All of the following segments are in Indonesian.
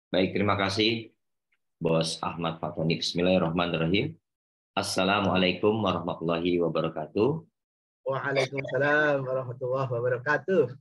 Baik, terima kasih Bos Ahmad Fatoni. Bismillahirrahmanirrahim. Assalamualaikum warahmatullahi wabarakatuh. Waalaikumsalam warahmatullahi wabarakatuh.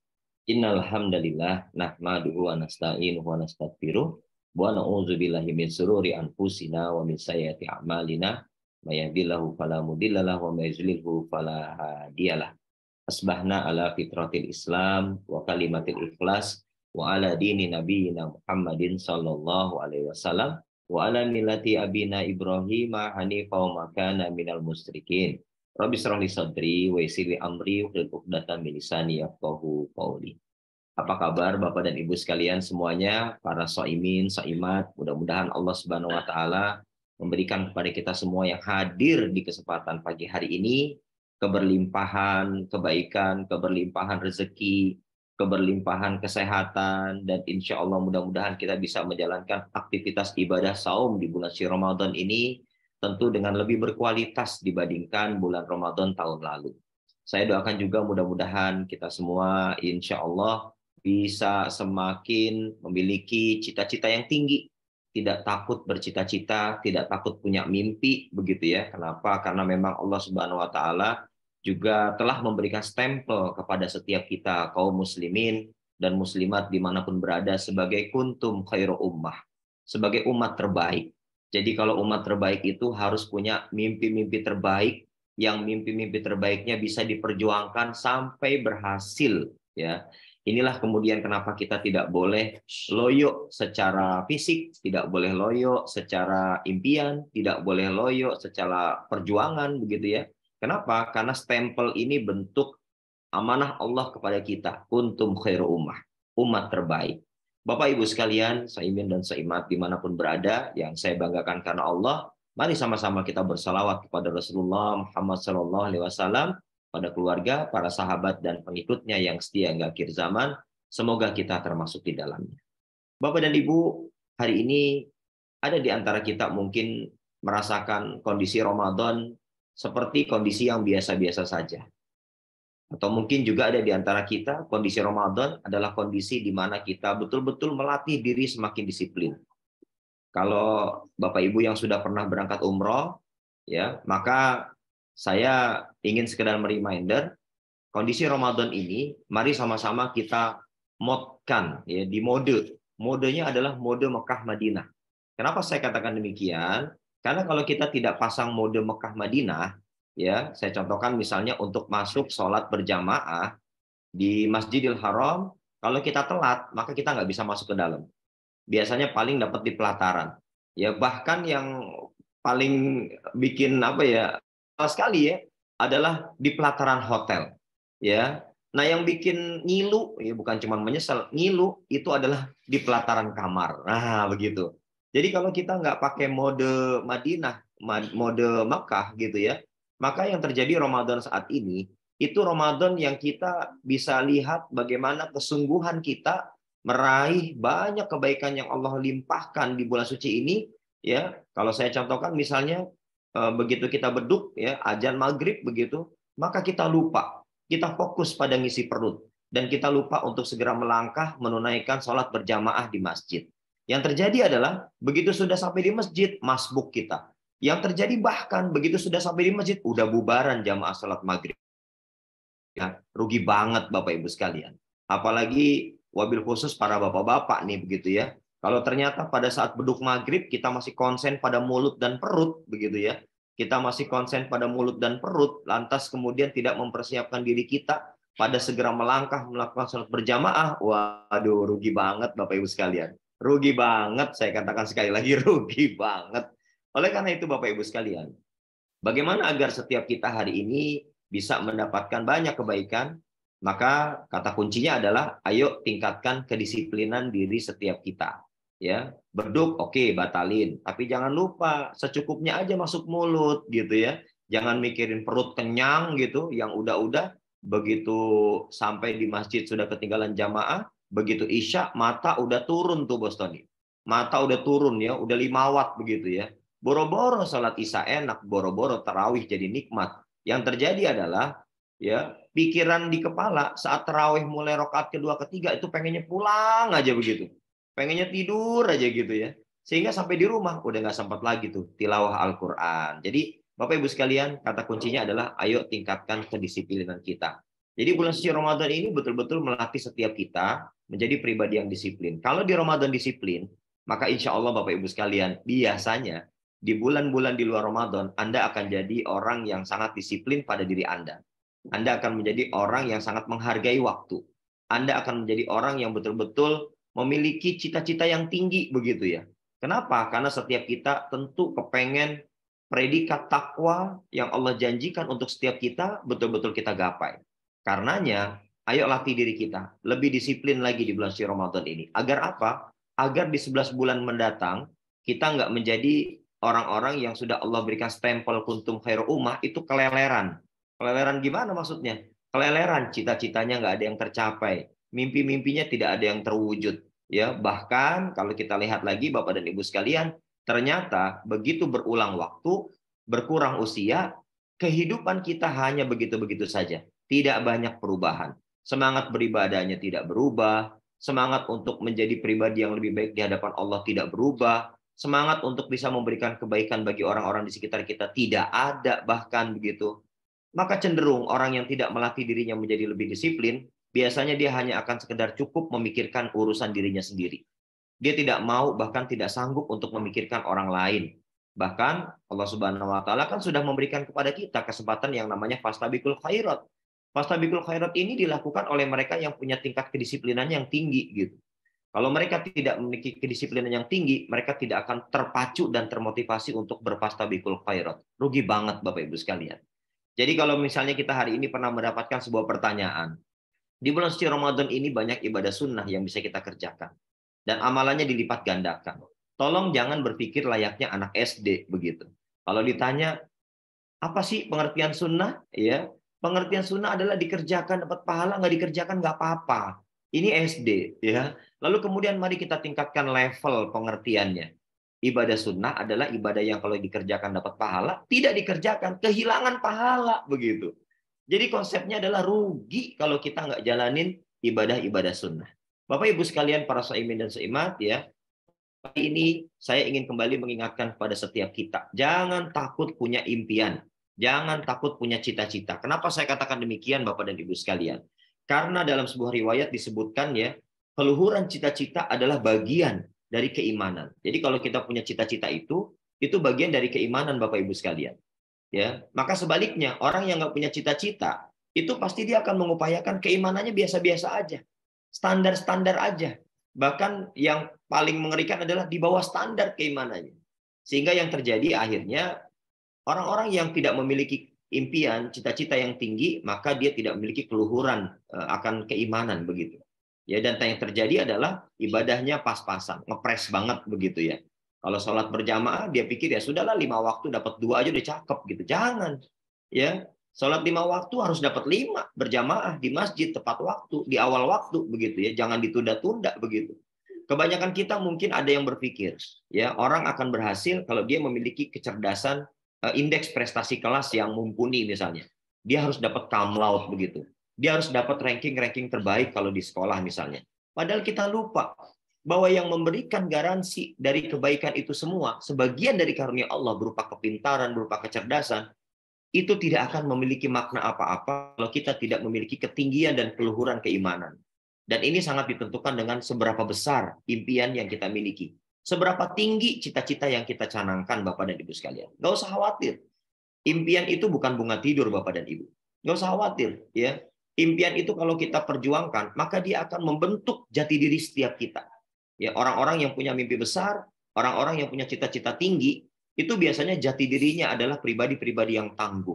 Innal hamdalillah nahmaduhu wa nasta'inuhu wa nastaghfiruh wa na'udzubillahi min sururi anfusina wa min sayyiati a'malina may yahdihillahu fala mudhillalah wa may yudhlilhu fala hadiyalah. Asbahna ala fitratil Islam wa kalimatil ikhlas wa ala dini nabiyina Muhammadin sallallahu alaihi wasallam wa ala millati abina Ibrahim hanifa wa makana minal musyrikin. Rabbi shrah li sadri wa yassir li amri wahlul 'uqdatam min lisani yafqahu qawli. Apa kabar Bapak dan Ibu sekalian semuanya, para shaimin, shaimat, mudah-mudahan Allah Subhanahu wa taala memberikan kepada kita semua yang hadir di kesempatan pagi hari ini keberlimpahan kebaikan, keberlimpahan rezeki, keberlimpahan kesehatan, dan insya Allah mudah-mudahan kita bisa menjalankan aktivitas ibadah saum di bulan suci Ramadan ini tentu dengan lebih berkualitas dibandingkan bulan Ramadan tahun lalu. Saya doakan juga mudah-mudahan kita semua insya Allah bisa semakin memiliki cita-cita yang tinggi, tidak takut bercita-cita, tidak takut punya mimpi, begitu ya. Kenapa? Karena memang Allah Subhanahu wa taala juga telah memberikan stempel kepada setiap kita kaum muslimin dan muslimat dimanapun berada sebagai kuntum khairu ummah, sebagai umat terbaik. Jadi kalau umat terbaik itu harus punya mimpi-mimpi terbaik, yang mimpi-mimpi terbaiknya bisa diperjuangkan sampai berhasil, ya. Inilah kemudian kenapa kita tidak boleh loyo secara fisik, tidak boleh loyo secara impian, tidak boleh loyo secara perjuangan, begitu ya. Kenapa? Karena stempel ini bentuk amanah Allah kepada kita, kuntum khairu ummah, umat terbaik. Bapak Ibu sekalian, saimin dan saimat dimanapun berada, yang saya banggakan karena Allah, mari sama-sama kita bersalawat kepada Rasulullah Muhammad SAW, pada keluarga, para sahabat dan pengikutnya yang setia hingga akhir zaman. Semoga kita termasuk di dalamnya. Bapak dan Ibu, hari ini ada di antara kita mungkin merasakan kondisi Ramadan seperti kondisi yang biasa-biasa saja. Atau mungkin juga ada di antara kita kondisi Ramadan adalah kondisi di mana kita betul-betul melatih diri semakin disiplin. Kalau Bapak Ibu yang sudah pernah berangkat umroh, ya, maka saya ingin sekedar reminder kondisi Ramadan ini, mari sama-sama kita modkan ya, di modenya adalah mode Mekah Madinah. Kenapa saya katakan demikian? Karena kalau kita tidak pasang mode Mekah Madinah, ya, saya contohkan misalnya untuk masuk sholat berjamaah di Masjidil Haram, kalau kita telat maka kita nggak bisa masuk ke dalam. Biasanya paling dapat di pelataran. Ya, bahkan yang paling bikin apa ya sekali ya adalah di pelataran hotel. Ya, nah yang bikin ngilu ya bukan cuma menyesal, ngilu itu adalah di pelataran kamar. Nah begitu. Jadi kalau kita nggak pakai mode Madinah, mode Makkah gitu ya, maka yang terjadi Ramadan saat ini itu Ramadan yang kita bisa lihat bagaimana kesungguhan kita meraih banyak kebaikan yang Allah limpahkan di bulan suci ini. Ya, kalau saya contohkan misalnya begitu kita beduk ya azan maghrib begitu, maka kita lupa, kita fokus pada ngisi perut dan kita lupa untuk segera melangkah menunaikan sholat berjamaah di masjid. Yang terjadi adalah begitu sudah sampai di masjid masbuk kita. Yang terjadi bahkan begitu sudah sampai di masjid udah bubaran jamaah sholat maghrib. Ya, rugi banget Bapak Ibu sekalian. Apalagi wabil khusus para bapak-bapak nih begitu ya. Kalau ternyata pada saat beduk maghrib kita masih konsen pada mulut dan perut begitu ya. Kita masih konsen pada mulut dan perut, lantas kemudian tidak mempersiapkan diri kita pada segera melangkah melakukan sholat berjamaah. Waduh, rugi banget Bapak Ibu sekalian. Rugi banget, saya katakan sekali lagi rugi banget. Oleh karena itu Bapak Ibu sekalian, bagaimana agar setiap kita hari ini bisa mendapatkan banyak kebaikan? Maka kata kuncinya adalah ayo tingkatkan kedisiplinan diri setiap kita. Ya, beduk oke, batalin, tapi jangan lupa secukupnya aja masuk mulut gitu ya. Jangan mikirin perut kenyang gitu, yang udah-udah begitu sampai di masjid sudah ketinggalan jamaah, begitu isya mata udah turun tuh Bos Tony. Mata udah turun ya, udah 5 watt begitu ya. Boro-boro salat isya enak, boro-boro tarawih jadi nikmat. Yang terjadi adalah ya pikiran di kepala saat tarawih mulai rakaat kedua ketiga itu pengennya pulang aja begitu. pengennya tidur aja gitu ya. Sehingga sampai di rumah udah nggak sempat lagi tuh tilawah Al-Quran. Jadi Bapak Ibu sekalian, kata kuncinya adalah ayo tingkatkan kedisiplinan kita. Jadi bulan suci Ramadan ini betul-betul melatih setiap kita menjadi pribadi yang disiplin. Kalau di Ramadan disiplin, maka insya Allah Bapak Ibu sekalian, biasanya di bulan-bulan di luar Ramadan, Anda akan jadi orang yang sangat disiplin pada diri Anda. Anda akan menjadi orang yang sangat menghargai waktu. Anda akan menjadi orang yang betul-betul memiliki cita-cita yang tinggi begitu ya. Kenapa? Karena setiap kita tentu kepengen predikat takwa yang Allah janjikan untuk setiap kita betul-betul kita gapai. Karenanya, ayo latih diri kita lebih disiplin lagi di bulan suci Ramadan ini. Agar apa? Agar di 11 bulan mendatang kita nggak menjadi orang-orang yang sudah Allah berikan stempel kuntum khairu ummah itu keleleran. Keleleran gimana maksudnya? Keleleran, cita-citanya nggak ada yang tercapai, mimpi-mimpinya tidak ada yang terwujud. Ya, bahkan kalau kita lihat lagi Bapak dan Ibu sekalian, ternyata begitu berulang waktu, berkurang usia, kehidupan kita hanya begitu-begitu saja. Tidak banyak perubahan. Semangat beribadahnya tidak berubah, semangat untuk menjadi pribadi yang lebih baik di hadapan Allah tidak berubah, semangat untuk bisa memberikan kebaikan bagi orang-orang di sekitar kita tidak ada bahkan begitu. Maka cenderung orang yang tidak melatih dirinya menjadi lebih disiplin, biasanya dia hanya akan sekedar cukup memikirkan urusan dirinya sendiri. Dia tidak mau bahkan tidak sanggup untuk memikirkan orang lain. Bahkan Allah Subhanahu wa taala kan sudah memberikan kepada kita kesempatan yang namanya fastabiqul khairat. Fastabiqul khairat ini dilakukan oleh mereka yang punya tingkat kedisiplinan yang tinggi gitu. Kalau mereka tidak memiliki kedisiplinan yang tinggi, mereka tidak akan terpacu dan termotivasi untuk berfastabiqul khairat. Rugi banget Bapak Ibu sekalian. Jadi kalau misalnya kita hari ini pernah mendapatkan sebuah pertanyaan, di bulan suci Ramadan ini banyak ibadah sunnah yang bisa kita kerjakan. Dan amalannya dilipat gandakan. Tolong jangan berpikir layaknya anak SD begitu. Kalau ditanya, apa sih pengertian sunnah? Ya, pengertian sunnah adalah dikerjakan dapat pahala, nggak dikerjakan nggak apa-apa. Ini SD. Ya. Lalu kemudian mari kita tingkatkan level pengertiannya. Ibadah sunnah adalah ibadah yang kalau dikerjakan dapat pahala, tidak dikerjakan, kehilangan pahala begitu. Jadi konsepnya adalah rugi kalau kita nggak jalanin ibadah-ibadah sunnah. Bapak Ibu sekalian para shaimin dan shaimat ya, hari ini saya ingin kembali mengingatkan kepada setiap kita, jangan takut punya impian, jangan takut punya cita-cita. Kenapa saya katakan demikian Bapak dan Ibu sekalian? Karena dalam sebuah riwayat disebutkan ya, keluhuran cita-cita adalah bagian dari keimanan. Jadi kalau kita punya cita-cita itu bagian dari keimanan Bapak Ibu sekalian. Ya, maka sebaliknya orang yang nggak punya cita-cita itu pasti dia akan mengupayakan keimanannya biasa-biasa aja, standar-standar aja. Bahkan yang paling mengerikan adalah di bawah standar keimanannya. Sehingga yang terjadi akhirnya orang-orang yang tidak memiliki impian, cita-cita yang tinggi, maka dia tidak memiliki keluhuran akan keimanan begitu. Ya, dan yang terjadi adalah ibadahnya pas-pasan, ngepres banget begitu ya. Kalau sholat berjamaah, dia pikir ya sudahlah 5 waktu dapat 2 aja udah cakep gitu. Jangan, ya sholat 5 waktu harus dapat 5 berjamaah di masjid tepat waktu, di awal waktu begitu ya. Jangan ditunda-tunda begitu. Kebanyakan kita mungkin ada yang berpikir, ya orang akan berhasil kalau dia memiliki kecerdasan indeks prestasi kelas yang mumpuni misalnya. Dia harus dapat cum laude begitu. Dia harus dapat ranking-ranking terbaik kalau di sekolah misalnya. Padahal kita lupa bahwa yang memberikan garansi dari kebaikan itu semua, sebagian dari karunia Allah berupa kepintaran, berupa kecerdasan, itu tidak akan memiliki makna apa-apa kalau kita tidak memiliki ketinggian dan keluhuran keimanan. Dan ini sangat ditentukan dengan seberapa besar impian yang kita miliki. Seberapa tinggi cita-cita yang kita canangkan Bapak dan Ibu sekalian. Nggak usah khawatir. Impian itu bukan bunga tidur Bapak dan Ibu. Nggak usah khawatir. Ya. Impian itu kalau kita perjuangkan, maka dia akan membentuk jati diri setiap kita. Ya, orang-orang yang punya mimpi besar, orang-orang yang punya cita-cita tinggi, itu biasanya jati dirinya adalah pribadi-pribadi yang tangguh.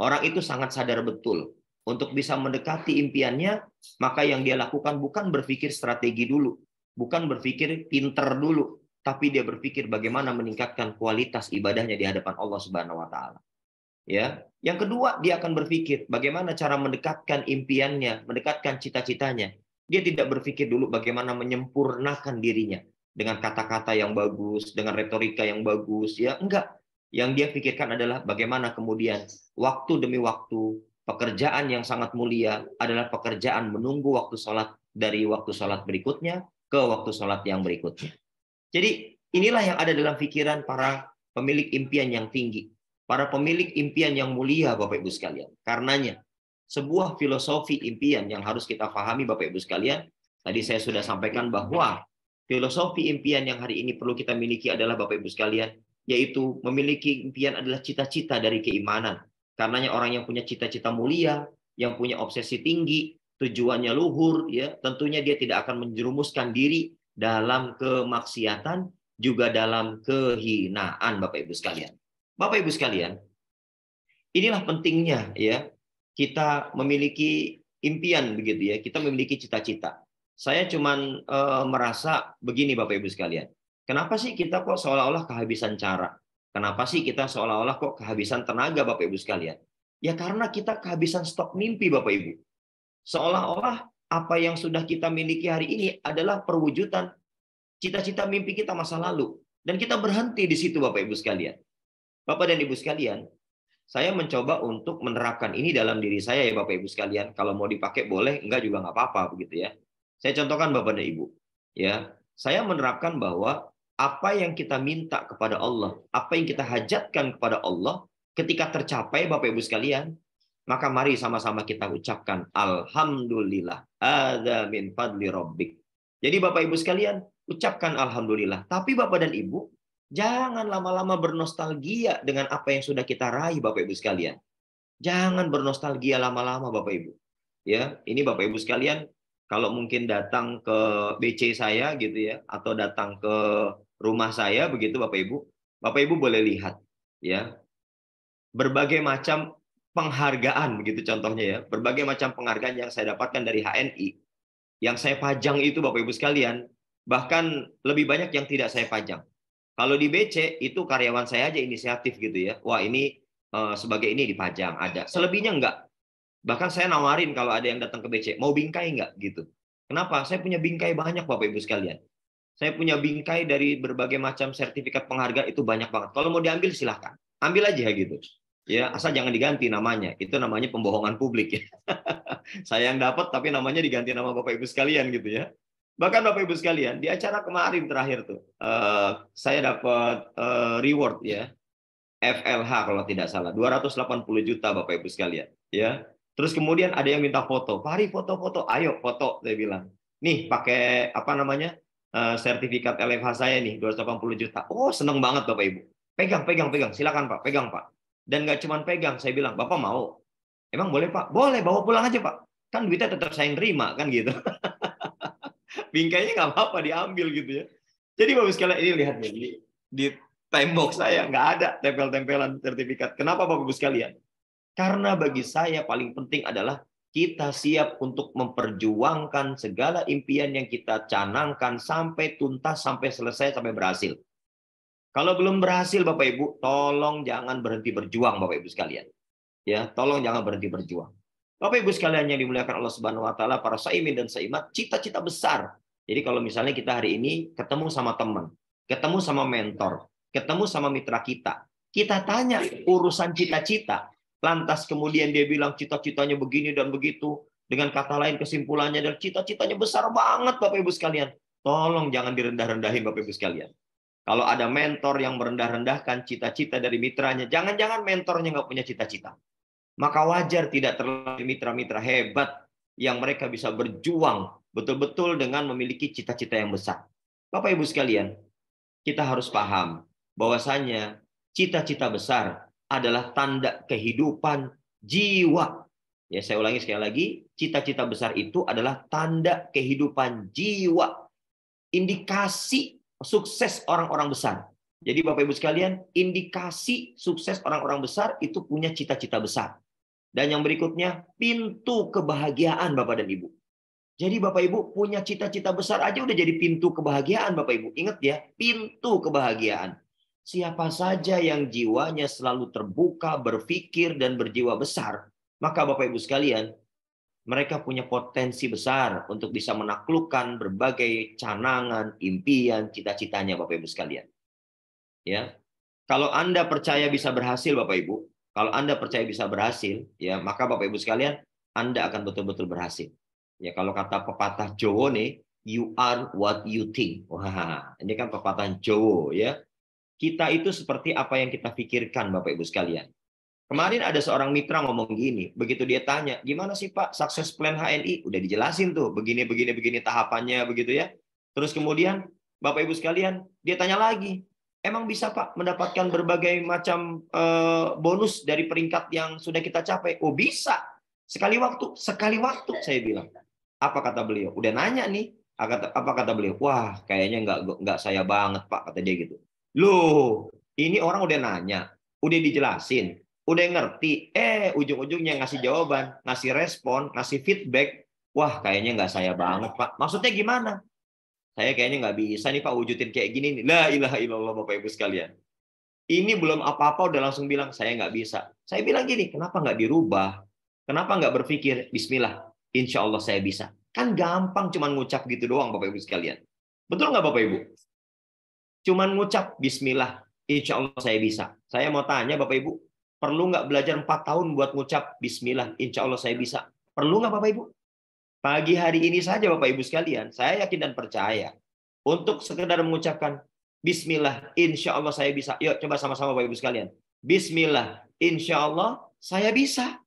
Orang itu sangat sadar betul. Untuk bisa mendekati impiannya, maka yang dia lakukan bukan berpikir strategi dulu, bukan berpikir pinter dulu, tapi dia berpikir bagaimana meningkatkan kualitas ibadahnya di hadapan Allah Subhanahu wa taala. Ya, yang kedua dia akan berpikir bagaimana cara mendekatkan impiannya, mendekatkan cita-citanya. Dia tidak berpikir dulu bagaimana menyempurnakan dirinya dengan kata-kata yang bagus, dengan retorika yang bagus, ya enggak. Yang dia pikirkan adalah bagaimana kemudian waktu demi waktu pekerjaan yang sangat mulia adalah pekerjaan menunggu waktu sholat dari waktu sholat berikutnya, ke waktu sholat yang berikutnya. Jadi inilah yang ada dalam pikiran para pemilik impian yang tinggi, para pemilik impian yang mulia, Bapak Ibu sekalian. Karenanya sebuah filosofi impian yang harus kita pahami, Bapak Ibu sekalian. Tadi saya sudah sampaikan bahwa filosofi impian yang hari ini perlu kita miliki adalah, Bapak Ibu sekalian, yaitu memiliki impian adalah cita-cita dari keimanan. Karenanya orang yang punya cita-cita mulia, yang punya obsesi tinggi, tujuannya luhur, ya tentunya dia tidak akan menjerumuskan diri dalam kemaksiatan, juga dalam kehinaan, Bapak Ibu sekalian. Bapak Ibu sekalian, inilah pentingnya ya kita memiliki impian begitu ya, kita memiliki cita-cita. Saya cuman merasa begini, Bapak Ibu sekalian. Kenapa sih kita kok seolah-olah kehabisan cara? Kenapa sih kita seolah-olah kok kehabisan tenaga, Bapak Ibu sekalian? Ya karena kita kehabisan stok mimpi, Bapak Ibu. Seolah-olah apa yang sudah kita miliki hari ini adalah perwujudan cita-cita mimpi kita masa lalu. Dan kita berhenti di situ, Bapak Ibu sekalian. Bapak dan Ibu sekalian, saya mencoba untuk menerapkan ini dalam diri saya ya Bapak Ibu sekalian. Kalau mau dipakai boleh, enggak juga nggak apa-apa begitu ya. Saya contohkan Bapak dan Ibu. Ya, saya menerapkan bahwa apa yang kita minta kepada Allah, apa yang kita hajatkan kepada Allah, ketika tercapai Bapak Ibu sekalian, maka mari sama-sama kita ucapkan Alhamdulillah, ada min fadli rabbik. Jadi Bapak Ibu sekalian, ucapkan Alhamdulillah. Tapi Bapak dan Ibu, jangan lama-lama bernostalgia dengan apa yang sudah kita raih, Bapak Ibu sekalian. Jangan bernostalgia lama-lama, Bapak Ibu. Ya, ini Bapak Ibu sekalian, kalau mungkin datang ke BC saya gitu ya, atau datang ke rumah saya begitu Bapak Ibu boleh lihat ya. Berbagai macam penghargaan begitu contohnya ya. Berbagai macam penghargaan yang saya dapatkan dari HNI. Yang saya pajang itu Bapak Ibu sekalian, bahkan lebih banyak yang tidak saya pajang. Kalau di BC itu karyawan saya aja inisiatif gitu ya. Wah ini sebagai ini dipajang ada. Selebihnya enggak. Bahkan saya nawarin kalau ada yang datang ke BC, mau bingkai enggak gitu. Kenapa? Saya punya bingkai banyak Bapak Ibu sekalian. Saya punya bingkai dari berbagai macam sertifikat penghargaan itu banyak banget. Kalau mau diambil silahkan. Ambil aja gitu. Ya, asal jangan diganti namanya. Itu namanya pembohongan publik ya. Saya yang dapat tapi namanya diganti nama Bapak Ibu sekalian gitu ya. Bahkan Bapak Ibu sekalian, di acara kemarin terakhir tuh, saya dapat reward ya, FLH kalau tidak salah, 280 juta Bapak Ibu sekalian. Ya. Terus kemudian ada yang minta foto, Pari foto-foto, ayo foto, saya bilang. Nih pakai apa namanya sertifikat LFH saya nih, 280 juta. Oh seneng banget Bapak Ibu. Pegang, silakan Pak, pegang Pak. Dan nggak cuma pegang, saya bilang, Bapak mau? Emang boleh Pak? Boleh, bawa pulang aja Pak. Kan duitnya tetap saya yang terima, kan gitu. Bingkainya nggak apa-apa diambil gitu ya. Jadi Bapak sekalian ini lihat nih di tembok saya nggak ada tempel-tempelan sertifikat. Kenapa Bapak Ibu sekalian? Karena bagi saya paling penting adalah kita siap untuk memperjuangkan segala impian yang kita canangkan sampai tuntas, sampai selesai, sampai berhasil. Kalau belum berhasil Bapak Ibu, tolong jangan berhenti berjuang Bapak Ibu sekalian. Ya, tolong jangan berhenti berjuang. Bapak Ibu sekalian yang dimuliakan Allah Subhanahu wa taala, para saimin dan saimat, cita-cita besar. Jadi kalau misalnya kita hari ini ketemu sama teman, ketemu sama mentor, ketemu sama mitra kita tanya urusan cita-cita, lantas kemudian dia bilang cita-citanya begini dan begitu, dengan kata lain kesimpulannya adalah cita-citanya besar banget Bapak Ibu sekalian. Tolong jangan direndah-rendahin Bapak Ibu sekalian. Kalau ada mentor yang merendah-rendahkan cita-cita dari mitranya, jangan-jangan mentornya nggak punya cita-cita. Maka wajar tidak terlalu mitra-mitra hebat yang mereka bisa berjuang betul-betul dengan memiliki cita-cita yang besar. Bapak Ibu sekalian, kita harus paham bahwasanya cita-cita besar adalah tanda kehidupan jiwa. Ya, saya ulangi sekali lagi, cita-cita besar itu adalah tanda kehidupan jiwa. Indikasi sukses orang-orang besar. Jadi Bapak Ibu sekalian, indikasi sukses orang-orang besar itu punya cita-cita besar. Dan yang berikutnya, pintu kebahagiaan Bapak dan Ibu. Jadi Bapak Ibu punya cita-cita besar aja udah jadi pintu kebahagiaan Bapak Ibu. Ingat ya, pintu kebahagiaan. Siapa saja yang jiwanya selalu terbuka, berpikir, dan berjiwa besar, maka Bapak Ibu sekalian, mereka punya potensi besar untuk bisa menaklukkan berbagai canangan, impian, cita-citanya Bapak Ibu sekalian. Ya, kalau Anda percaya bisa berhasil Bapak Ibu, kalau Anda percaya bisa berhasil, ya maka Bapak Ibu sekalian, Anda akan betul-betul berhasil. Ya kalau kata pepatah Jawa nih, You are what you think. Wah, ini kan pepatah Jawa ya. Kita itu seperti apa yang kita pikirkan, Bapak Ibu sekalian. Kemarin ada seorang mitra ngomong gini, begitu dia tanya, gimana sih Pak sukses plan HNI? Udah dijelasin tuh, begini tahapannya begitu ya. Terus kemudian Bapak Ibu sekalian, dia tanya lagi, emang bisa Pak mendapatkan berbagai macam bonus dari peringkat yang sudah kita capai? Oh bisa, sekali waktu saya bilang. Apa kata beliau? Udah nanya nih, apa kata beliau? Wah kayaknya nggak saya banget Pak, kata dia gitu. Loh, ini orang udah nanya, udah dijelasin, udah ngerti, ujung-ujungnya ngasih jawaban, ngasih respon, ngasih feedback. Wah, kayaknya nggak saya banget, Pak. Maksudnya gimana? Saya kayaknya nggak bisa nih, Pak, wujudin kayak gini nih. La ilaha illallah, Bapak Ibu sekalian. Ini belum apa-apa udah langsung bilang, saya nggak bisa. Saya bilang gini, kenapa nggak dirubah? Kenapa nggak berpikir, bismillah, insya Allah saya bisa. Kan gampang cuman ngucap gitu doang, Bapak Ibu sekalian. Betul nggak, Bapak Ibu? Cuman ngucap, bismillah, insya Allah saya bisa. Saya mau tanya, Bapak Ibu, perlu nggak belajar 4 tahun buat ngucap bismillah, insya Allah saya bisa? Perlu nggak Bapak Ibu? Pagi hari ini saja Bapak Ibu sekalian, saya yakin dan percaya untuk sekedar mengucapkan bismillah, insya Allah saya bisa. Yuk coba sama-sama Bapak Ibu sekalian. Bismillah, insya Allah saya bisa.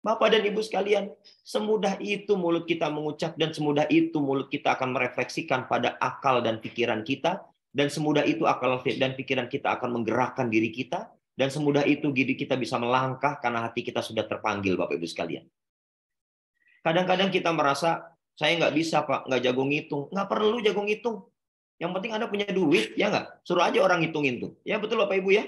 Bapak dan Ibu sekalian, semudah itu mulut kita mengucap dan semudah itu mulut kita akan merefleksikan pada akal dan pikiran kita, dan semudah itu akal dan pikiran kita akan menggerakkan diri kita. Dan semudah itu diri kita bisa melangkah karena hati kita sudah terpanggil, Bapak Ibu sekalian. Kadang-kadang kita merasa, saya nggak bisa Pak, nggak jago ngitung. Nggak perlu jago ngitung. Yang penting Anda punya duit, ya nggak? Suruh aja orang ngitungin tuh. Ya betul Bapak Ibu ya?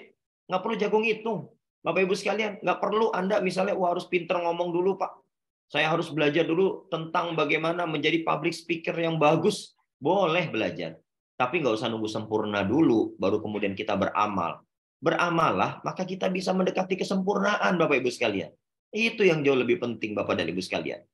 Nggak perlu jago ngitung. Bapak Ibu sekalian, nggak perlu Anda misalnya harus pinter ngomong dulu Pak. Saya harus belajar dulu tentang bagaimana menjadi public speaker yang bagus. Boleh belajar. Tapi nggak usah nunggu sempurna dulu, baru kemudian kita beramal. Beramallah, maka kita bisa mendekati kesempurnaan, Bapak Ibu sekalian. Itu yang jauh lebih penting, Bapak dan Ibu sekalian.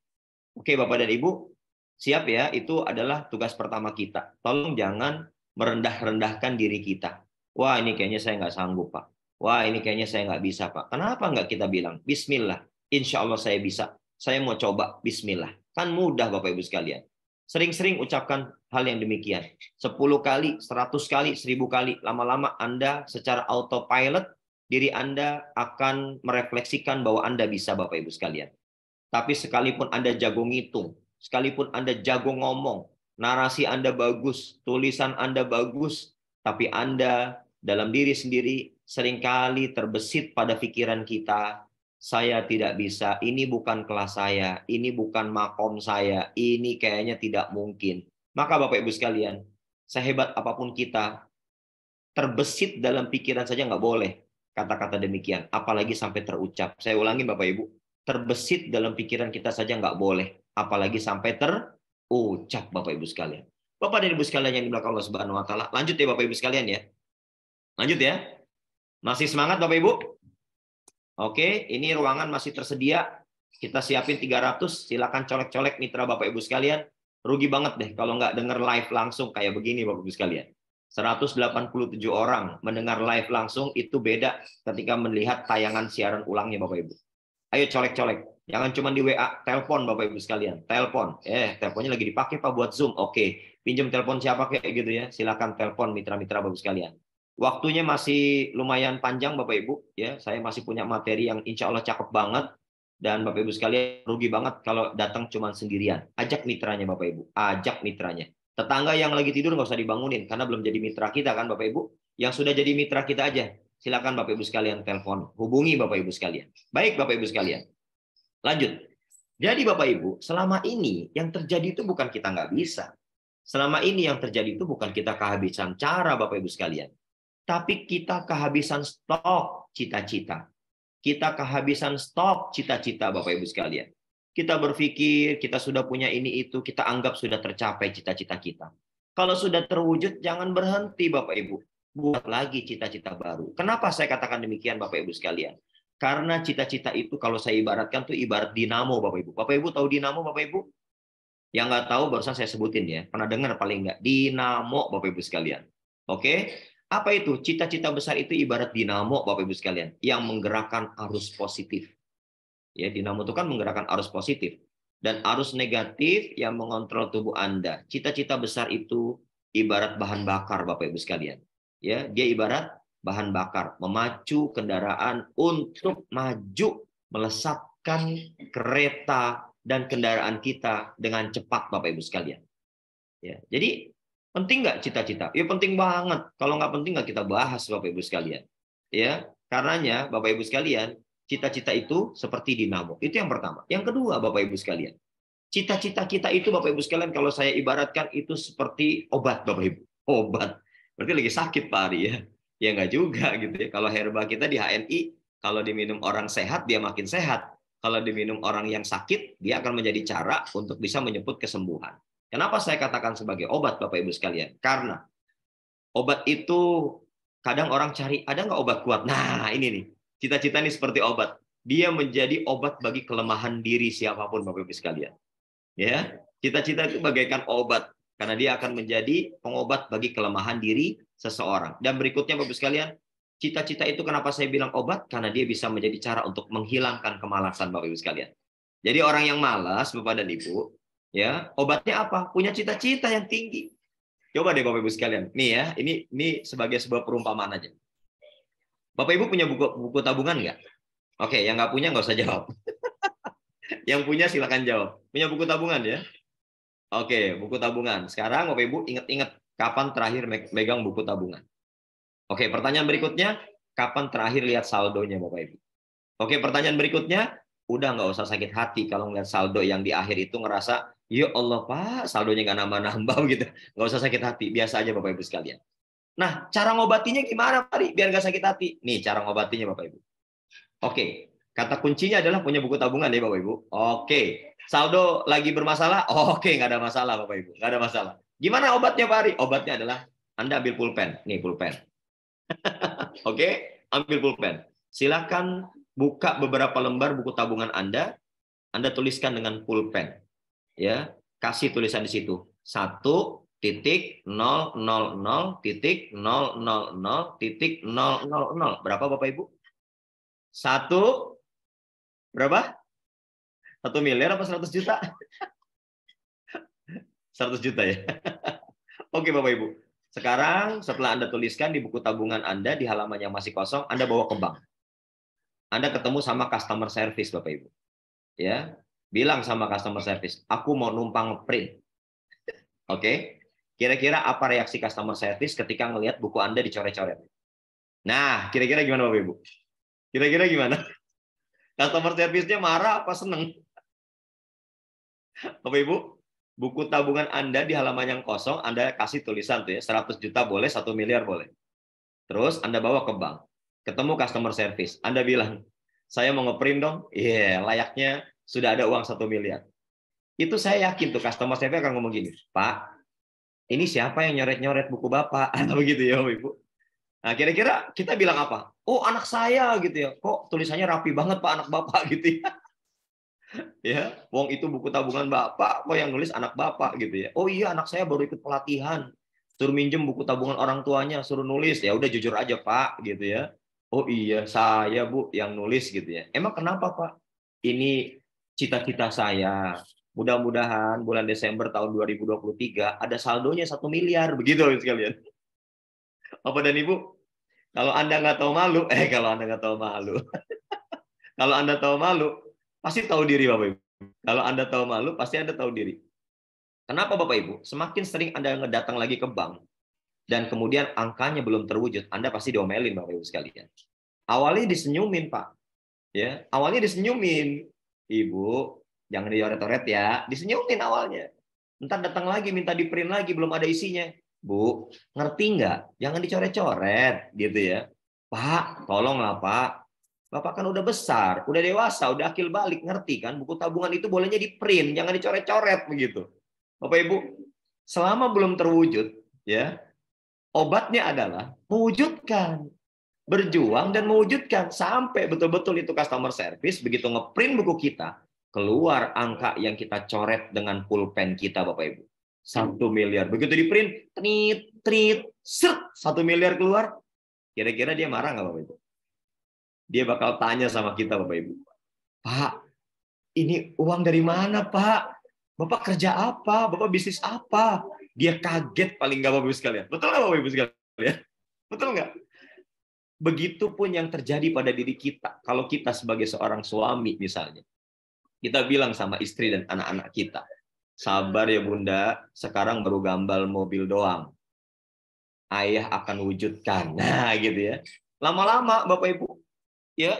Oke, Bapak dan Ibu, siap ya? Itu adalah tugas pertama kita. Tolong jangan merendah-rendahkan diri kita. Wah, ini kayaknya saya nggak sanggup, Pak. Wah, ini kayaknya saya nggak bisa, Pak. Kenapa nggak kita bilang, bismillah, insya Allah saya bisa. Saya mau coba, bismillah. Kan mudah, Bapak Ibu sekalian. Sering-sering ucapkan hal yang demikian. 10 kali, 100 kali, 1000 kali. Lama-lama Anda secara autopilot, diri Anda akan merefleksikan bahwa Anda bisa, Bapak Ibu sekalian. Tapi sekalipun Anda jago ngitung, sekalipun Anda jago ngomong, narasi Anda bagus, tulisan Anda bagus, tapi Anda dalam diri sendiri seringkali terbesit pada pikiran kita, saya tidak bisa, ini bukan kelas saya, ini bukan makom saya, ini kayaknya tidak mungkin. Maka Bapak Ibu sekalian, sehebat apapun kita, terbesit dalam pikiran saja nggak boleh kata-kata demikian, apalagi sampai terucap. Saya ulangi Bapak Ibu, terbesit dalam pikiran kita saja nggak boleh, apalagi sampai terucap Bapak Ibu sekalian. Bapak dan Ibu sekalian yang di belakang Allah Subhanahu wa taala. Lanjut ya Bapak Ibu sekalian ya. Lanjut ya. Masih semangat Bapak Ibu? Oke, ini ruangan masih tersedia. Kita siapin 300, silakan colek-colek mitra Bapak Ibu sekalian. Rugi banget deh kalau nggak dengar live langsung kayak begini Bapak Ibu sekalian. 187 orang mendengar live langsung, itu beda ketika melihat tayangan siaran ulangnya Bapak Ibu. Ayo colek-colek. Jangan cuma di WA, telepon Bapak Ibu sekalian. Telepon. Teleponnya lagi dipakai Pak buat Zoom. Oke, pinjam telepon siapa kayak gitu ya. Silakan telepon mitra-mitra Bapak Ibu sekalian. Waktunya masih lumayan panjang Bapak Ibu ya. Saya masih punya materi yang insya Allah cakep banget, dan Bapak Ibu sekalian rugi banget kalau datang cuma sendirian. Ajak mitranya Bapak Ibu, ajak mitranya. Tetangga yang lagi tidur nggak usah dibangunin karena belum jadi mitra kita kan Bapak Ibu. Yang sudah jadi mitra kita aja, silakan Bapak Ibu sekalian telepon, hubungi Bapak Ibu sekalian. Baik Bapak Ibu sekalian. Lanjut. Jadi Bapak Ibu, selama ini yang terjadi itu bukan kita nggak bisa. Selama ini yang terjadi itu bukan kita kehabisan cara Bapak Ibu sekalian. Tapi kita kehabisan stok cita-cita. Kita kehabisan stok cita-cita Bapak Ibu sekalian. Kita berpikir kita sudah punya ini itu, kita anggap sudah tercapai cita-cita kita. Kalau sudah terwujud, jangan berhenti Bapak Ibu. Buat lagi cita-cita baru. Kenapa saya katakan demikian Bapak Ibu sekalian? Karena cita-cita itu kalau saya ibaratkan tuh ibarat dinamo Bapak Ibu. Bapak Ibu tahu dinamo Bapak Ibu? Yang nggak tahu barusan saya sebutin ya. Pernah dengar paling nggak? Dinamo Bapak Ibu sekalian. Oke? Apa itu? Cita-cita besar itu ibarat dinamo Bapak Ibu sekalian yang menggerakkan arus positif. Ya, dinamo itu kan menggerakkan arus positif. dan arus negatif yang mengontrol tubuh Anda. Cita-cita besar itu ibarat bahan bakar, Bapak Ibu sekalian. Ya, dia ibarat bahan bakar, memacu kendaraan untuk maju, melesatkan kereta dan kendaraan kita dengan cepat, Bapak Ibu sekalian. Ya, jadi penting nggak cita-cita? Ya penting banget. Kalau nggak penting nggak kita bahas, Bapak Ibu sekalian. Ya, karenanya Bapak Ibu sekalian, cita-cita itu seperti dinamo. Itu yang pertama. Yang kedua, Bapak Ibu sekalian, cita-cita kita itu, Bapak Ibu sekalian, kalau saya ibaratkan itu seperti obat, Bapak Ibu. Obat. Berarti lagi sakit, Pak Ari, ya. Ya nggak juga gitu ya. Kalau herba kita di HNI, kalau diminum orang sehat, dia makin sehat. Kalau diminum orang yang sakit, dia akan menjadi cara untuk bisa menyebut kesembuhan. Kenapa saya katakan sebagai obat, Bapak Ibu sekalian? Karena obat itu kadang orang cari, ada nggak obat kuat? Nah, ini nih. Cita-cita ini seperti obat. Dia menjadi obat bagi kelemahan diri siapapun, Bapak Ibu sekalian. Ya, cita-cita itu bagaikan obat karena dia akan menjadi pengobat bagi kelemahan diri seseorang. Dan berikutnya, Bapak Ibu sekalian, cita-cita itu kenapa saya bilang obat? Karena dia bisa menjadi cara untuk menghilangkan kemalasan, Bapak Ibu sekalian. Jadi orang yang malas, Bapak dan Ibu, ya, obatnya apa? Punya cita-cita yang tinggi. Coba deh Bapak Ibu sekalian. Nih ya, ini sebagai sebuah perumpamaan aja. Bapak Ibu punya buku tabungan nggak? Oke, yang nggak punya nggak usah jawab. Yang punya silakan jawab. Punya buku tabungan ya? Oke, buku tabungan. Sekarang Bapak Ibu ingat-ingat kapan terakhir megang buku tabungan. Oke, pertanyaan berikutnya, kapan terakhir lihat saldonya Bapak Ibu? Oke, pertanyaan berikutnya, udah nggak usah sakit hati kalau ngeliat saldo yang di akhir itu ngerasa, ya Allah Pak, saldonya nggak nambah-nambah gitu. Nggak usah sakit hati, biasa aja Bapak Ibu sekalian. Nah, cara ngobatinya gimana Pak? Biar nggak sakit hati. Nih, cara ngobatinya Bapak Ibu. Oke, kata kuncinya adalah punya buku tabungan ya Bapak Ibu. Oke, saldo lagi bermasalah? Oke, nggak ada masalah Bapak Ibu, nggak ada masalah. Gimana obatnya Pak Ari? Obatnya adalah Anda ambil pulpen. Nih pulpen. Oke, ambil pulpen. Silakan buka beberapa lembar buku tabungan Anda tuliskan dengan pulpen. Ya, kasih tulisan di situ. 1.000.000.000. Berapa Bapak Ibu? 1 berapa? 1 miliar apa 100 juta? 100 juta ya. Oke Bapak Ibu. Sekarang setelah Anda tuliskan di buku tabungan Anda di halaman yang masih kosong, Anda bawa ke bank. Anda ketemu sama customer service Bapak Ibu. Ya, bilang sama customer service, aku mau numpang print. Oke. Kira-kira apa reaksi customer service ketika ngelihat buku Anda dicoret-coret? Nah, kira-kira gimana Bapak Ibu? Kira-kira gimana? Customer service-nya marah apa seneng? Bapak Ibu, buku tabungan Anda di halaman yang kosong, Anda kasih tulisan tuh ya, 100 juta boleh, 1 miliar boleh. Terus Anda bawa ke bank. Ketemu customer service. Anda bilang, saya mau ngeprint dong. Iya, layaknya sudah ada uang 1 miliar. Itu saya yakin tuh customer service akan ngomong gini, Pak, ini siapa yang nyoret-nyoret buku Bapak? Begitu ya, Ibu. Nah, kira-kira kita bilang apa? Oh, anak saya gitu ya. Kok tulisannya rapi banget Pak, anak Bapak gitu ya. Ya, wong itu buku tabungan Bapak, kok yang nulis anak Bapak gitu ya. Oh iya, anak saya baru ikut pelatihan. Suruh minjem buku tabungan orang tuanya, suruh nulis. Ya udah jujur aja Pak gitu ya. Oh iya, saya Bu yang nulis gitu ya. Emang kenapa Pak? Ini cita-cita saya. Mudah-mudahan bulan Desember tahun 2023 ada saldonya 1 miliar begitu sekalian. Bapak dan Ibu, kalau Anda nggak tahu malu, kalau Anda nggak tahu malu, kalau Anda tahu malu, pasti tahu diri Bapak Ibu. Kalau Anda tahu malu, pasti Anda tahu diri. Kenapa Bapak Ibu? Semakin sering Anda ngedatang lagi ke bank, dan kemudian angkanya belum terwujud, Anda pasti diomelin Bapak Ibu sekalian. Awalnya disenyumin Pak, ya, awalnya disenyumin, Ibu, jangan dioret-oret ya, disenyumin awalnya. Ntar datang lagi minta di print lagi, belum ada isinya. Bu, ngerti nggak? Jangan dicoret-coret, gitu ya. Pak, tolonglah Pak. Bapak kan udah besar, udah dewasa, udah akil balik, ngerti kan? Buku tabungan itu bolehnya di print, jangan dicoret-coret begitu. Bapak Ibu, selama belum terwujud, ya, obatnya adalah mewujudkan, berjuang dan mewujudkan sampai betul-betul itu customer service begitu ngeprint buku kita, keluar angka yang kita coret dengan pulpen kita Bapak Ibu. 1 miliar. Begitu di print, trit, set, 1 miliar keluar. Kira-kira dia marah nggak Bapak Ibu? Dia bakal tanya sama kita Bapak Ibu. Pak, ini uang dari mana, Pak? Bapak kerja apa? Bapak bisnis apa? Dia kaget paling nggak, Bapak Ibu sekalian. Betul nggak, Bapak Ibu sekalian? Betul nggak? Begitupun yang terjadi pada diri kita. Kalau kita sebagai seorang suami misalnya, kita bilang sama istri dan anak-anak kita, sabar ya Bunda, sekarang baru gambal mobil doang. Ayah akan wujudkan. Nah, gitu ya. Lama-lama Bapak Ibu, ya,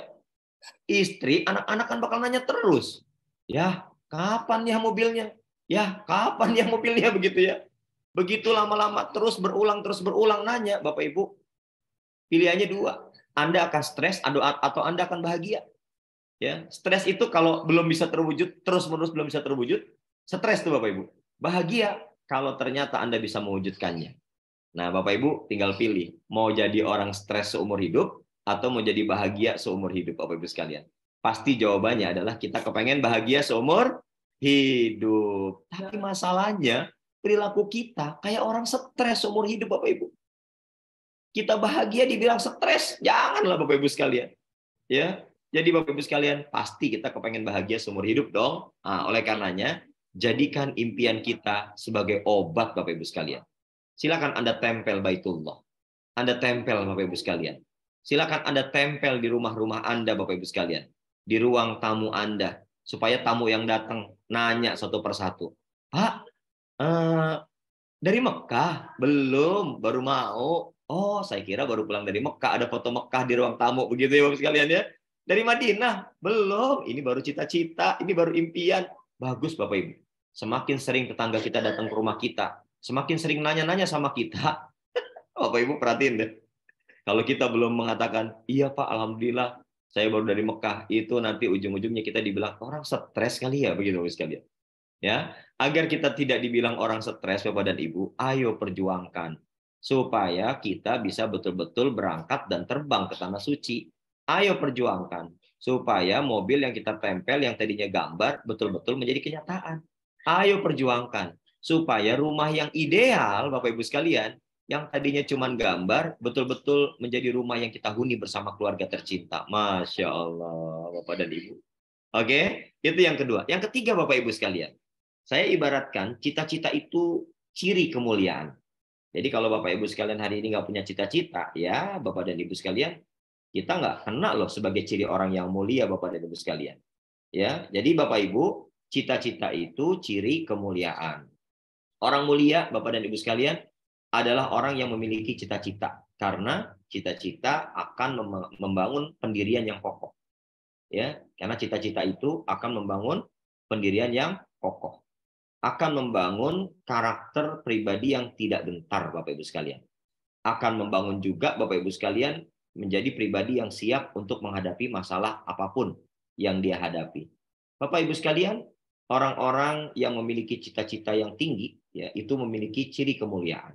istri, anak-anak kan bakal nanya terus. Ya, kapan ya mobilnya? Ya, kapan ya mobilnya, begitu ya. Begitu lama-lama terus berulang nanya, Bapak Ibu. Pilihannya dua. Anda akan stres atau Anda akan bahagia. Ya, stres itu kalau belum bisa terwujud, terus-menerus belum bisa terwujud, stres tuh Bapak Ibu. Bahagia kalau ternyata Anda bisa mewujudkannya. Nah, Bapak Ibu tinggal pilih, mau jadi orang stres seumur hidup atau mau jadi bahagia seumur hidup, Bapak Ibu sekalian. Pasti jawabannya adalah kita kepengen bahagia seumur hidup. Tapi masalahnya perilaku kita kayak orang stres seumur hidup, Bapak Ibu. Kita bahagia dibilang stres, janganlah Bapak Ibu sekalian. Ya, jadi Bapak Ibu sekalian, pasti kita kepengen bahagia seumur hidup dong. Nah, oleh karenanya, jadikan impian kita sebagai obat Bapak Ibu sekalian. Silakan Anda tempel Baitullah. Anda tempel Bapak Ibu sekalian. Silakan Anda tempel di rumah-rumah Anda Bapak Ibu sekalian. Di ruang tamu Anda. Supaya tamu yang datang nanya satu persatu. Pak, dari Mekah? Belum, baru mau. Oh, saya kira baru pulang dari Mekah. Ada foto Mekah di ruang tamu. Begitu ya Bapak sekalian ya. Dari Madinah? Belum. Ini baru cita-cita. Ini baru impian. Bagus Bapak Ibu. Semakin sering tetangga kita datang ke rumah kita. Semakin sering nanya-nanya sama kita. Bapak Ibu perhatiin deh. Kalau kita belum mengatakan, iya Pak, Alhamdulillah, saya baru dari Mekah. Itu nanti ujung-ujungnya kita dibilang, orang stres kali ya. Begitu Bapak sekalian. Ya, agar kita tidak dibilang orang stres Bapak dan Ibu, ayo perjuangkan supaya kita bisa betul-betul berangkat dan terbang ke tanah suci. Ayo perjuangkan supaya mobil yang kita tempel yang tadinya gambar betul-betul menjadi kenyataan. Ayo perjuangkan supaya rumah yang ideal Bapak Ibu sekalian yang tadinya cuma gambar betul-betul menjadi rumah yang kita huni bersama keluarga tercinta. Masya Allah Bapak dan Ibu. Oke, itu yang kedua. Yang ketiga Bapak Ibu sekalian. Saya ibaratkan cita-cita itu ciri kemuliaan. Jadi kalau Bapak Ibu sekalian hari ini nggak punya cita-cita, ya Bapak dan Ibu sekalian, kita nggak kena loh sebagai ciri orang yang mulia Bapak dan Ibu sekalian. Ya, jadi Bapak Ibu, cita-cita itu ciri kemuliaan. Orang mulia Bapak dan Ibu sekalian adalah orang yang memiliki cita-cita karena cita-cita akan membangun pendirian yang kokoh. Ya, karena cita-cita itu akan membangun pendirian yang kokoh. Akan membangun karakter pribadi yang tidak gentar, Bapak Ibu sekalian. Akan membangun juga, Bapak Ibu sekalian, menjadi pribadi yang siap untuk menghadapi masalah apapun yang dia hadapi. Bapak Ibu sekalian, orang-orang yang memiliki cita-cita yang tinggi, ya, itu memiliki ciri kemuliaan.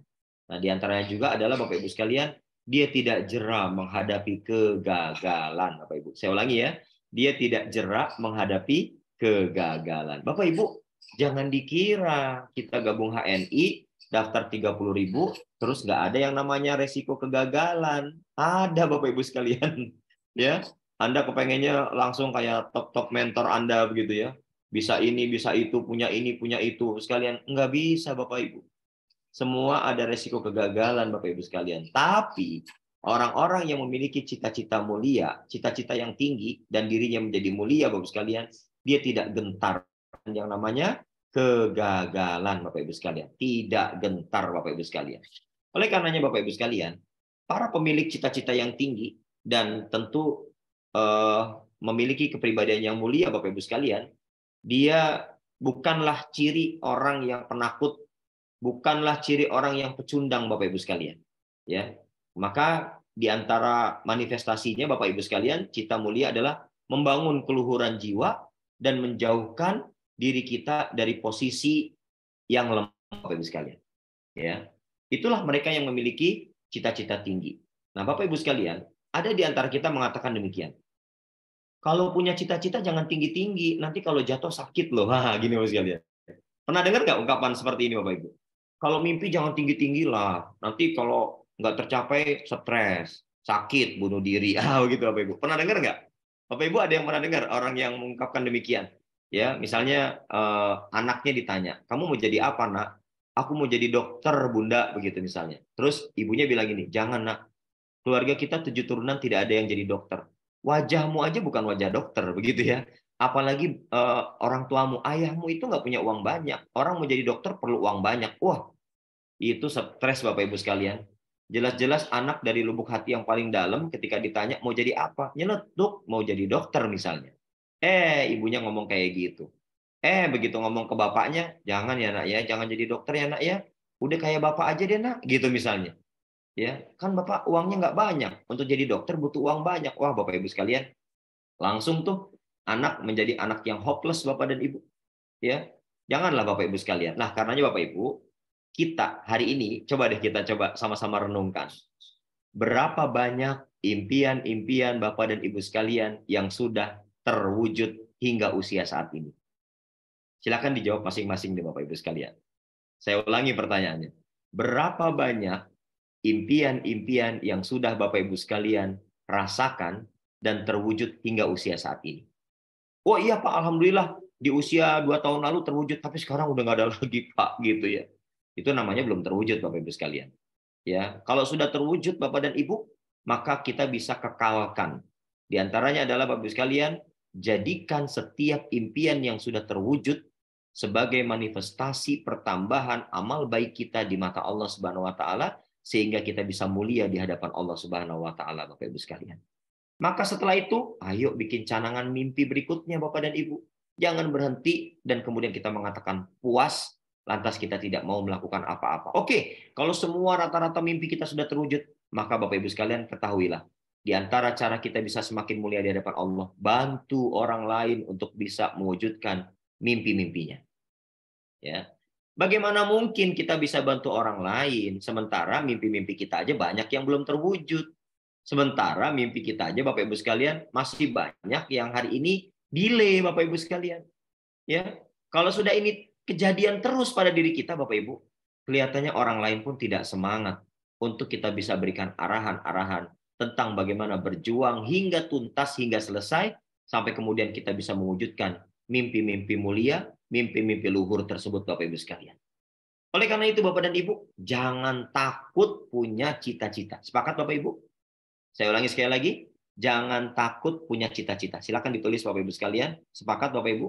Nah, diantaranya juga adalah, Bapak Ibu sekalian, dia tidak jera menghadapi kegagalan, Bapak Ibu. Saya ulangi ya, dia tidak jera menghadapi kegagalan. Bapak Ibu, jangan dikira kita gabung HNI, daftar 30.000, terus nggak ada yang namanya resiko kegagalan. Ada Bapak Ibu sekalian. Ya, Anda kepengennya langsung kayak top mentor Anda begitu ya. Bisa ini, bisa itu, punya ini, punya itu. Sekalian, nggak bisa Bapak Ibu. Semua ada resiko kegagalan Bapak Ibu sekalian. Tapi orang-orang yang memiliki cita-cita mulia, cita-cita yang tinggi, dan dirinya menjadi mulia Bapak Ibu sekalian, dia tidak gentar yang namanya kegagalan Bapak Ibu sekalian. Tidak gentar Bapak Ibu sekalian. Oleh karenanya Bapak Ibu sekalian, para pemilik cita-cita yang tinggi dan tentu memiliki kepribadian yang mulia Bapak Ibu sekalian, dia bukanlah ciri orang yang penakut, bukanlah ciri orang yang pecundang Bapak Ibu sekalian. Ya. Maka di antara manifestasinya Bapak Ibu sekalian, cita mulia adalah membangun keluhuran jiwa dan menjauhkan diri kita dari posisi yang lemah Bapak Ibu sekalian. Ya. Itulah mereka yang memiliki cita-cita tinggi. Nah, Bapak Ibu sekalian, ada di antara kita mengatakan demikian. Kalau punya cita-cita jangan tinggi-tinggi, nanti kalau jatuh sakit loh. Gini Bapak sekalian. Pernah dengar nggak ungkapan seperti ini Bapak Ibu? Kalau mimpi jangan tinggi-tinggi lah. Nanti kalau nggak tercapai stres, sakit, bunuh diri. Begitu Bapak Ibu. Pernah dengar nggak? Bapak Ibu ada yang pernah dengar orang yang mengungkapkan demikian? Ya, misalnya anaknya ditanya, kamu mau jadi apa, Nak? Aku mau jadi dokter, Bunda, begitu misalnya. Terus ibunya bilang gini, jangan, Nak. Keluarga kita 7 turunan tidak ada yang jadi dokter. Wajahmu aja bukan wajah dokter, begitu ya. Apalagi orang tuamu, ayahmu itu nggak punya uang banyak. Orang mau jadi dokter perlu uang banyak. Wah, itu stres Bapak Ibu sekalian. Jelas-jelas anak dari lubuk hati yang paling dalam ketika ditanya mau jadi apa, nyeletuk mau jadi dokter misalnya. Ibunya ngomong kayak gitu. Begitu ngomong ke bapaknya, jangan ya nak ya, jangan jadi dokter ya nak ya. Udah kayak bapak aja deh nak, gitu misalnya. Ya, kan bapak uangnya nggak banyak. Untuk jadi dokter butuh uang banyak. Wah Bapak Ibu sekalian, langsung tuh anak menjadi anak yang hopeless Bapak dan Ibu. Ya, janganlah Bapak Ibu sekalian. Nah, karenanya Bapak Ibu, kita hari ini coba deh kita coba sama-sama renungkan. Berapa banyak impian-impian Bapak dan Ibu sekalian yang sudah terwujud hingga usia saat ini? Silakan dijawab masing-masing deh Bapak Ibu sekalian. Saya ulangi pertanyaannya. Berapa banyak impian-impian yang sudah Bapak Ibu sekalian rasakan dan terwujud hingga usia saat ini? Oh iya Pak, Alhamdulillah di usia 2 tahun lalu terwujud, tapi sekarang udah nggak ada lagi Pak, gitu ya. Itu namanya belum terwujud Bapak Ibu sekalian. Ya, kalau sudah terwujud Bapak dan Ibu, maka kita bisa kekalkan. Di antaranya adalah Bapak Ibu sekalian, jadikan setiap impian yang sudah terwujud sebagai manifestasi pertambahan amal baik kita di mata Allah Subhanahu wa taala sehingga kita bisa mulia di hadapan Allah Subhanahu wa taala Bapak Ibu sekalian. Maka setelah itu, ayo bikin canangan mimpi berikutnya Bapak dan Ibu. Jangan berhenti dan kemudian kita mengatakan puas, lantas kita tidak mau melakukan apa-apa. Oke, kalau semua rata-rata mimpi kita sudah terwujud, maka Bapak Ibu sekalian ketahuilah, di antara cara kita bisa semakin mulia di hadapan Allah, bantu orang lain untuk bisa mewujudkan mimpi-mimpinya. Ya. Bagaimana mungkin kita bisa bantu orang lain sementara mimpi-mimpi kita aja banyak yang belum terwujud? Sementara mimpi kita aja Bapak Ibu sekalian masih banyak yang hari ini delay Bapak Ibu sekalian. Ya. Kalau sudah ini kejadian terus pada diri kita Bapak Ibu, kelihatannya orang lain pun tidak semangat untuk kita bisa berikan arahan-arahan tentang bagaimana berjuang hingga tuntas hingga selesai sampai kemudian kita bisa mewujudkan mimpi-mimpi mulia, mimpi-mimpi luhur tersebut Bapak Ibu sekalian. Oleh karena itu Bapak dan Ibu, jangan takut punya cita-cita. Sepakat Bapak Ibu? Saya ulangi sekali lagi, jangan takut punya cita-cita. Silakan ditulis Bapak Ibu sekalian. Sepakat Bapak Ibu?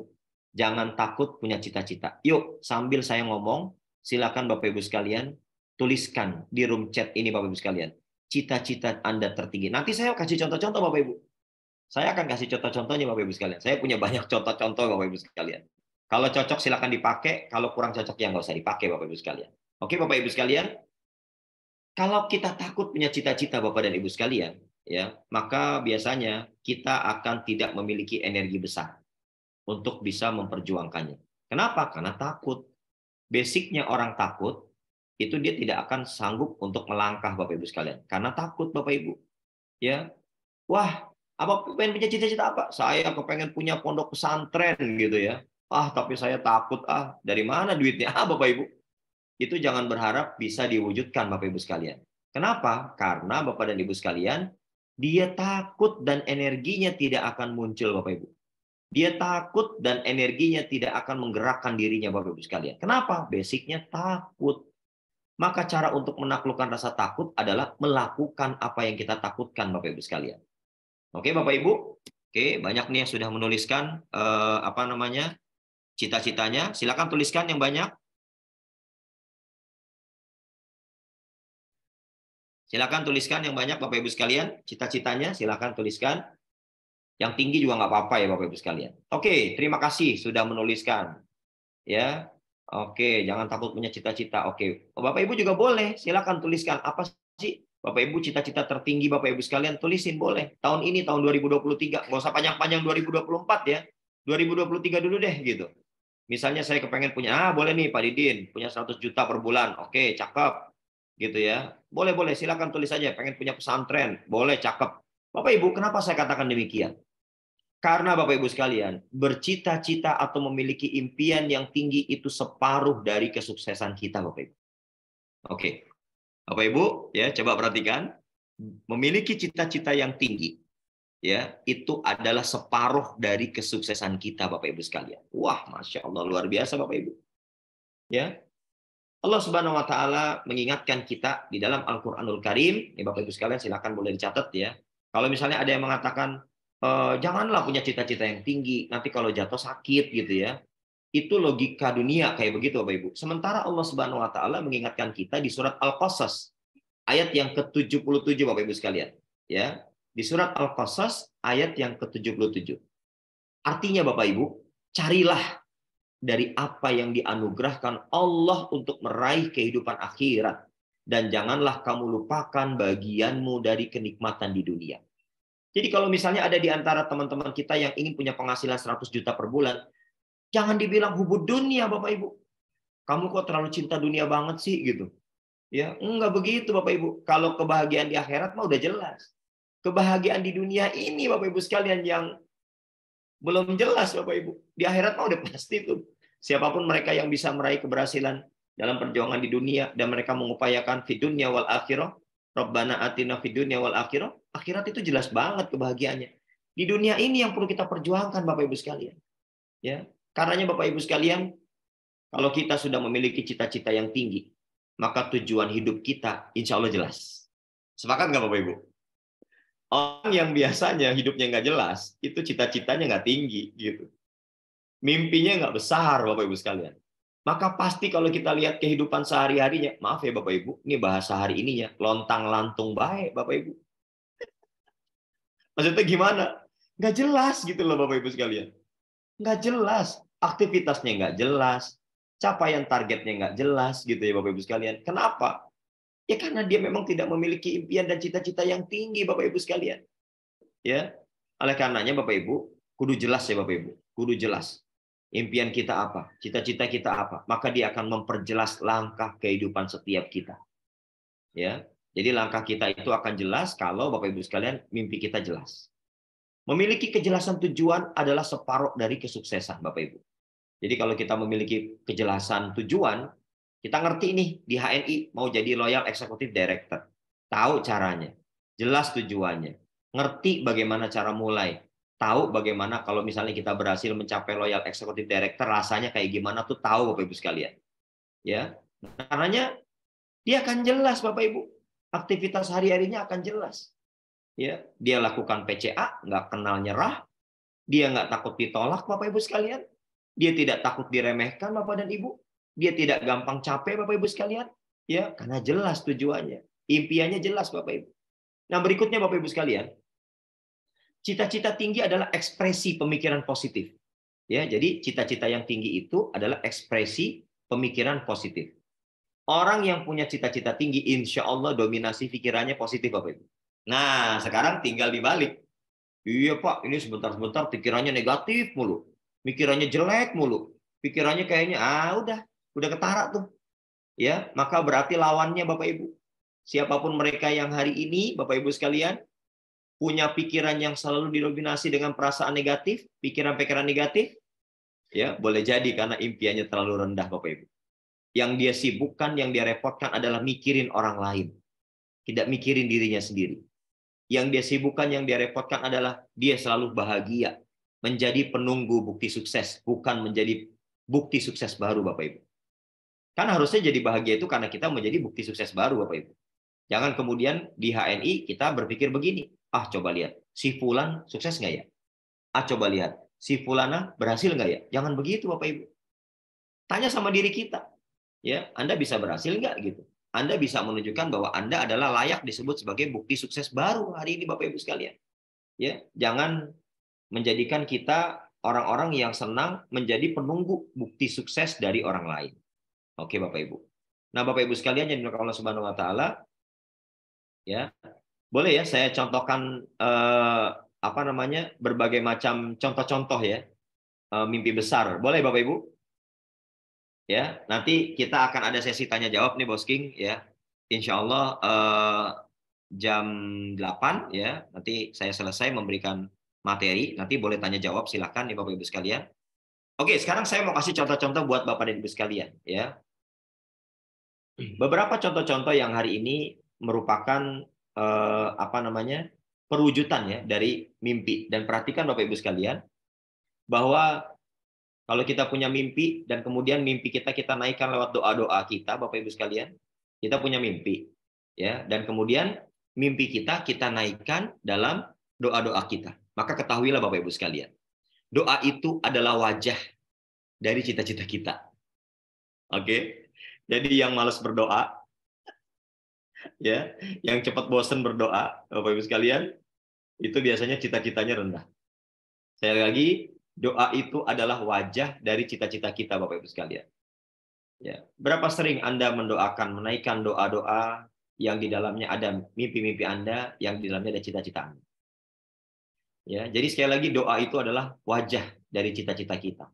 Jangan takut punya cita-cita. Yuk, sambil saya ngomong, silakan Bapak Ibu sekalian tuliskan di room chat ini Bapak Ibu sekalian. Cita-cita Anda tertinggi. Nanti saya kasih contoh-contoh Bapak Ibu. Saya akan kasih contoh-contohnya Bapak Ibu sekalian. Saya punya banyak contoh-contoh Bapak Ibu sekalian. Kalau cocok silakan dipakai, kalau kurang cocok ya nggak usah dipakai Bapak Ibu sekalian. Oke Bapak Ibu sekalian, kalau kita takut punya cita-cita Bapak dan Ibu sekalian, ya, maka biasanya kita akan tidak memiliki energi besar untuk bisa memperjuangkannya. Kenapa? Karena takut. Basicnya orang takut itu dia tidak akan sanggup untuk melangkah Bapak Ibu sekalian karena takut Bapak Ibu. Ya, wah, apa pengen punya cita-cita apa? Saya kepengen punya pondok pesantren gitu ya. Tapi saya takut dari mana duitnya? Bapak Ibu. Itu jangan berharap bisa diwujudkan Bapak Ibu sekalian. Kenapa? Karena Bapak dan Ibu sekalian, dia takut dan energinya tidak akan muncul Bapak Ibu. Dia takut dan energinya tidak akan menggerakkan dirinya Bapak Ibu sekalian. Kenapa? Basicnya takut. Maka cara untuk menaklukkan rasa takut adalah melakukan apa yang kita takutkan Bapak Ibu sekalian. Oke Bapak Ibu? Oke, banyak nih yang sudah menuliskan cita-citanya. Silakan tuliskan yang banyak. Silakan tuliskan yang banyak Bapak Ibu sekalian, cita-citanya silakan tuliskan. Yang tinggi juga nggak apa-apa ya Bapak Ibu sekalian. Oke, terima kasih sudah menuliskan. Ya, oke, jangan takut punya cita-cita. Oke, Bapak Ibu juga boleh, silakan tuliskan apa sih Bapak Ibu cita-cita tertinggi Bapak Ibu sekalian, tulisin boleh. Tahun ini tahun 2023, nggak usah panjang-panjang 2024 ya. 2023 dulu deh gitu. Misalnya saya kepengen punya, boleh nih Pak Didin, punya 100 juta per bulan. Oke, cakep. Gitu ya. Boleh, silakan tulis saja, pengen punya pesantren. Boleh, cakep. Bapak Ibu, kenapa saya katakan demikian? Karena Bapak Ibu sekalian, bercita-cita atau memiliki impian yang tinggi itu separuh dari kesuksesan kita, Bapak Ibu. Oke. Bapak Ibu, ya coba perhatikan. Memiliki cita-cita yang tinggi ya, itu adalah separuh dari kesuksesan kita, Bapak Ibu sekalian. Wah, Masya Allah, luar biasa Bapak Ibu. Ya, Allah Subhanahu wa taala mengingatkan kita di dalam Al-Qur'anul Karim, ya Bapak Ibu sekalian silakan boleh dicatat ya. Kalau misalnya ada yang mengatakan janganlah punya cita-cita yang tinggi, nanti kalau jatuh sakit gitu ya. Itu logika dunia kayak begitu Bapak Ibu. Sementara Allah Subhanahu wa taala mengingatkan kita di surat Al-Qasas ayat yang ke-77 Bapak Ibu sekalian, ya. Di surat Al-Qasas ayat yang ke-77. Artinya Bapak Ibu, carilah dari apa yang dianugerahkan Allah untuk meraih kehidupan akhirat. Dan janganlah kamu lupakan bagianmu dari kenikmatan di dunia. Jadi kalau misalnya ada di antara teman-teman kita yang ingin punya penghasilan 100 juta per bulan, jangan dibilang hubud dunia Bapak Ibu. Kamu kok terlalu cinta dunia banget sih gitu. Ya, enggak begitu Bapak Ibu. Kalau kebahagiaan di akhirat mah udah jelas. Kebahagiaan di dunia ini Bapak Ibu sekalian yang belum jelas Bapak Ibu. Di akhirat mah udah pasti tuh. Siapapun mereka yang bisa meraih keberhasilan dalam perjuangan di dunia dan mereka mengupayakan fid dunya wal akhirah, Rabbana atina fid dunya wal akhirah, akhirat itu jelas banget kebahagiaannya. Di dunia ini yang perlu kita perjuangkan Bapak Ibu sekalian. Ya, karenanya Bapak Ibu sekalian, kalau kita sudah memiliki cita-cita yang tinggi, maka tujuan hidup kita insya Allah jelas. Sepakat nggak Bapak Ibu? Orang yang biasanya hidupnya nggak jelas, itu cita-citanya nggak tinggi, gitu. Mimpinya nggak besar, Bapak Ibu sekalian. Maka pasti kalau kita lihat kehidupan sehari-harinya, maaf ya Bapak Ibu, ini bahasa hari ini ya, lontang-lantung baik Bapak Ibu. Maksudnya gimana? Nggak jelas gitu loh Bapak Ibu sekalian. Nggak jelas, aktivitasnya nggak jelas, capaian targetnya nggak jelas gitu ya Bapak Ibu sekalian. Kenapa? Ya karena dia memang tidak memiliki impian dan cita-cita yang tinggi Bapak Ibu sekalian. Ya, oleh karenanya Bapak Ibu, kudu jelas ya Bapak Ibu, kudu jelas. Impian kita apa? Cita-cita kita apa? Maka dia akan memperjelas langkah kehidupan setiap kita. Ya, jadi langkah kita itu akan jelas kalau Bapak Ibu sekalian mimpi kita jelas. Memiliki kejelasan tujuan adalah separuh dari kesuksesan Bapak Ibu. Jadi kalau kita memiliki kejelasan tujuan, kita ngerti nih di HNI mau jadi Loyal Executive Director. Tahu caranya, jelas tujuannya, ngerti bagaimana cara mulai, tahu bagaimana kalau misalnya kita berhasil mencapai Loyal Executive Director rasanya kayak gimana tuh tahu Bapak Ibu sekalian. Ya. Karenanya dia akan jelas Bapak Ibu. Aktivitas hari-harinya akan jelas. Ya, dia lakukan PCA, nggak kenal nyerah, dia nggak takut ditolak Bapak Ibu sekalian. Dia tidak takut diremehkan Bapak dan Ibu. Dia tidak gampang capek Bapak Ibu sekalian. Ya, karena jelas tujuannya. Impiannya jelas Bapak Ibu. Nah, berikutnya Bapak Ibu sekalian. Cita-cita tinggi adalah ekspresi pemikiran positif. Ya, jadi cita-cita yang tinggi itu adalah ekspresi pemikiran positif. Orang yang punya cita-cita tinggi, insya Allah dominasi pikirannya positif Bapak Ibu. Nah, sekarang tinggal dibalik. Iya Pak, ini sebentar-sebentar pikirannya negatif mulu. Pikirannya jelek mulu. Pikirannya kayaknya udah ketara tuh. Ya, maka berarti lawannya Bapak Ibu. Siapapun mereka yang hari ini Bapak Ibu sekalian punya pikiran yang selalu didominasi dengan perasaan negatif, pikiran-pikiran negatif, ya, boleh jadi karena impiannya terlalu rendah Bapak Ibu. Yang dia sibukkan, yang dia repotkan adalah mikirin orang lain. Tidak mikirin dirinya sendiri. Yang dia sibukkan, yang dia repotkan adalah dia selalu bahagia. Menjadi penunggu bukti sukses, bukan menjadi bukti sukses baru Bapak Ibu. Kan harusnya jadi bahagia itu karena kita menjadi bukti sukses baru Bapak Ibu. Jangan kemudian di HNI kita berpikir begini, coba lihat, si Fulan sukses nggak ya? Coba lihat, si Fulana berhasil nggak ya? Jangan begitu Bapak Ibu. Tanya sama diri kita, ya, Anda bisa berhasil nggak gitu? Anda bisa menunjukkan bahwa Anda adalah layak disebut sebagai bukti sukses baru hari ini Bapak Ibu sekalian. Ya, jangan menjadikan kita orang-orang yang senang menjadi penunggu bukti sukses dari orang lain. Oke Bapak Ibu. Nah, Bapak Ibu sekalian yang dimuliakan Allah Subhanahu wa taala, ya. Boleh ya saya contohkan berbagai macam contoh-contoh ya. Mimpi besar. Boleh Bapak Ibu? Ya, nanti kita akan ada sesi tanya jawab nih Bos King ya. Insya Allah jam 8 ya. Nanti saya selesai memberikan materi. Nanti boleh tanya jawab silakan nih Bapak Ibu sekalian. Oke, sekarang saya mau kasih contoh-contoh buat Bapak dan Ibu sekalian ya. Beberapa contoh-contoh yang hari ini merupakan perwujudan ya dari mimpi. Dan perhatikan Bapak Ibu sekalian, bahwa kalau kita punya mimpi dan kemudian mimpi kita naikkan lewat doa-doa kita, Bapak Ibu sekalian, kita punya mimpi, ya, dan kemudian mimpi kita naikkan dalam doa-doa kita. Maka ketahuilah Bapak Ibu sekalian, doa itu adalah wajah dari cita-cita kita. Oke, jadi yang malas berdoa, ya, yang cepat bosan berdoa, Bapak Ibu sekalian, itu biasanya cita-citanya rendah. Sekali lagi, doa itu adalah wajah dari cita-cita kita, Bapak Ibu sekalian. Ya, berapa sering Anda mendoakan, menaikkan doa-doa yang di dalamnya ada mimpi-mimpi Anda, yang di dalamnya ada cita-cita Anda. Ya, jadi sekali lagi doa itu adalah wajah dari cita-cita kita.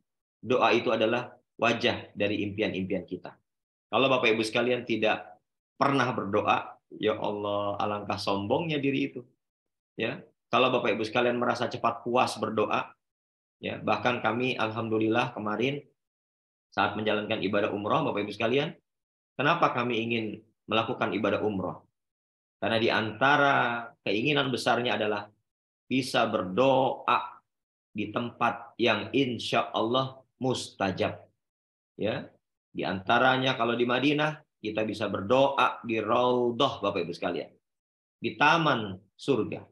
Doa itu adalah wajah dari impian-impian kita. Kalau Bapak Ibu sekalian tidak pernah berdoa, ya Allah, alangkah sombongnya diri itu. Ya, kalau Bapak Ibu sekalian merasa cepat puas berdoa, ya, bahkan kami alhamdulillah kemarin saat menjalankan ibadah umroh, Bapak Ibu sekalian, kenapa kami ingin melakukan ibadah umroh? Karena di antara keinginan besarnya adalah bisa berdoa di tempat yang insya Allah mustajab. Ya, di antaranya kalau di Madinah kita bisa berdoa di Raudhah, Bapak Ibu sekalian, di taman surga.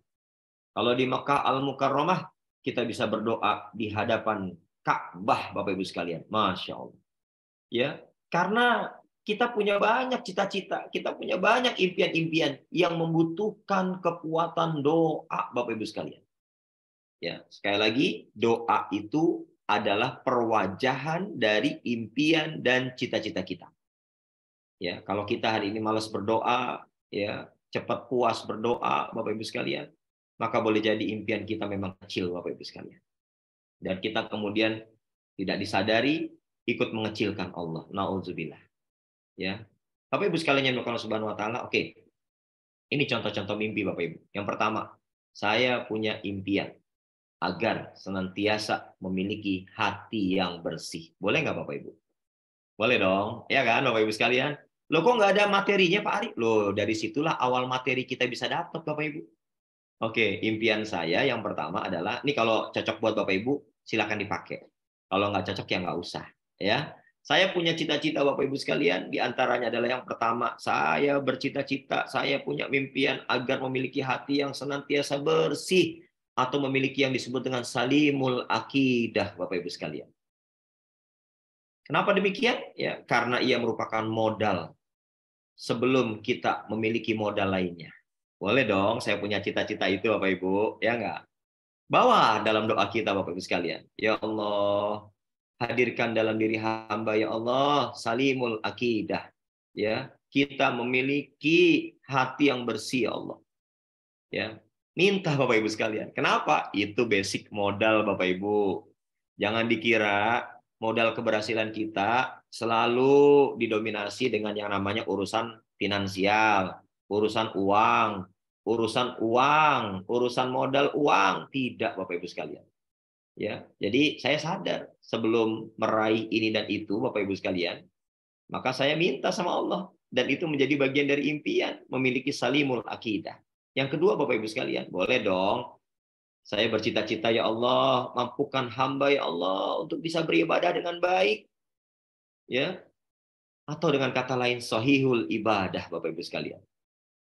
Kalau di Mekah Al-Mukarramah kita bisa berdoa di hadapan Ka'bah, Bapak Ibu sekalian. Masya Allah. Ya, karena kita punya banyak cita-cita, kita punya banyak impian-impian yang membutuhkan kekuatan doa, Bapak Ibu sekalian. Ya, sekali lagi, doa itu adalah perwajahan dari impian dan cita-cita kita. Ya, kalau kita hari ini malas berdoa, ya, cepat puas berdoa, Bapak Ibu sekalian, maka boleh jadi impian kita memang kecil, Bapak Ibu sekalian. Dan kita kemudian tidak disadari ikut mengecilkan Allah. Nauzubillah. Ya. Bapak Ibu sekalian yang Allah Subhanahu wa taala, oke. Ini contoh-contoh mimpi Bapak Ibu. Yang pertama, saya punya impian agar senantiasa memiliki hati yang bersih. Boleh nggak Bapak Ibu? Boleh dong, ya kan Bapak Ibu sekalian? Loh kok nggak ada materinya Pak Ari? Loh dari situlah awal materi kita bisa dapat Bapak Ibu. Oke, impian saya yang pertama adalah, ini kalau cocok buat Bapak Ibu, silakan dipakai. Kalau nggak cocok ya nggak usah. Ya, saya punya cita-cita Bapak Ibu sekalian, di antaranya adalah yang pertama, saya bercita-cita, saya punya mimpian agar memiliki hati yang senantiasa bersih, atau memiliki yang disebut dengan salimul akidah, Bapak Ibu sekalian. Kenapa demikian? Ya, karena ia merupakan modal sebelum kita memiliki modal lainnya. Boleh dong, saya punya cita-cita itu Bapak Ibu, ya enggak? Bawa dalam doa kita Bapak Ibu sekalian. Ya Allah, hadirkan dalam diri hamba ya Allah salimul akidah. Ya, kita memiliki hati yang bersih ya Allah. Ya, minta Bapak Ibu sekalian. Kenapa? Itu basic modal Bapak Ibu. Jangan dikira modal keberhasilan kita selalu didominasi dengan yang namanya urusan finansial, urusan uang, urusan modal uang. Tidak Bapak Ibu sekalian. Ya, jadi saya sadar sebelum meraih ini dan itu Bapak Ibu sekalian, maka saya minta sama Allah dan itu menjadi bagian dari impian memiliki salimul akidah. Yang kedua Bapak Ibu sekalian, boleh dong saya bercita-cita ya Allah, mampukan hamba ya Allah untuk bisa beribadah dengan baik. Ya. Atau dengan kata lain sahihul ibadah Bapak Ibu sekalian.